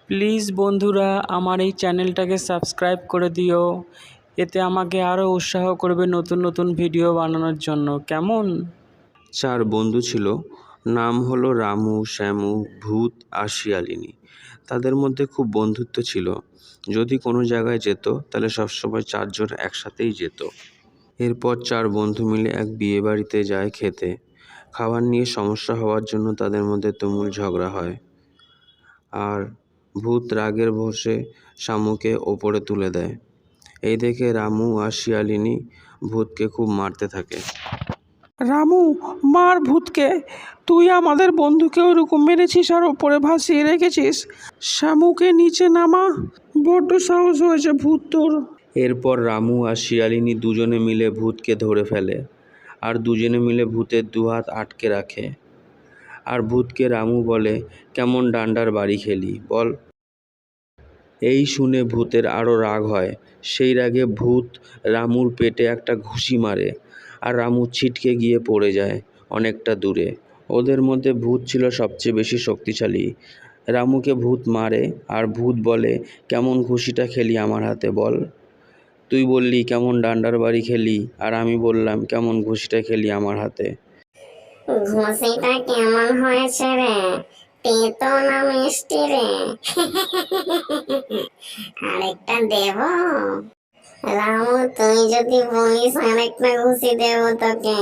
Please বন্ধুরা আমার এই চ্যানেলটাকে সাবস্ক্রাইব করে দিও, এতে আমাকে আরও উৎসাহ করবে নতুন নতুন ভিডিও বানানোর জন্য। কেমন? 4 বন্ধু ছিল, নাম হলো রামু, শ্যামু, ভূত আর শিয়ালিনী। তাদের মধ্যে খুব বন্ধুত্ব ছিল। যদি কোনো জায়গায় যেত তাহলে সবসময় 4 জন একসাথেই যেত। এরপর 4 বন্ধু মিলে এক বিয়ে বাড়িতে যায় খেতে। খাবার নিয়ে সমস্যা হওয়ার জন্য তাদের মধ্যে তুমুল ঝগড়া হয়। আর ভূত রাগের বশে শামুকে ওপরে তুলে দেয়। এই দেখে রামু আর শিয়ালিনী ভূতকে খুব মারতে থাকে। রামু, মার ভূতকে। তুই আমাদের বন্ধুকে ওরকম মেরেছিস আর ওপরে ভাসিয়ে রেখেছিস। শামুকে নিচে নামা। বড্ড সাহস হয়েছে ভূত তোর। এরপর রামু আর শিয়ালিনী দুজনে মিলে ভূতকে ধরে ফেলে আর দুজনে মিলে ভূতের 2 হাত আটকে রাখে। আর ভূতকে রামু বলে, কেমন ডান্ডার বাড়ি খেলি বল। এই শুনে ভূতের আরও রাগ হয়। সেই রাগে ভূত রামুর পেটে একটা ঘুষি মারে আর রামু ছিটকে গিয়ে পড়ে যায় অনেকটা দূরে। ওদের মধ্যে ভূত ছিল সবচেয়ে বেশি শক্তিশালী। রামুকে ভূত মারে আর ভূত বলে, কেমন ঘুষিটা খেলি আমার হাতে বল। তুই বললি কেমন ডান্ডার বাড়ি খেলি, আর আমি বললাম কেমন ঘুষিটা খেলি আমার হাতে। ঘুষিটা কেমন হয়েছে রে? তেতো না মিষ্টি রে? আরেকটা দেব? রামু, তুই যদি বলিস আরেকটা ঘুষি দেব তোকে।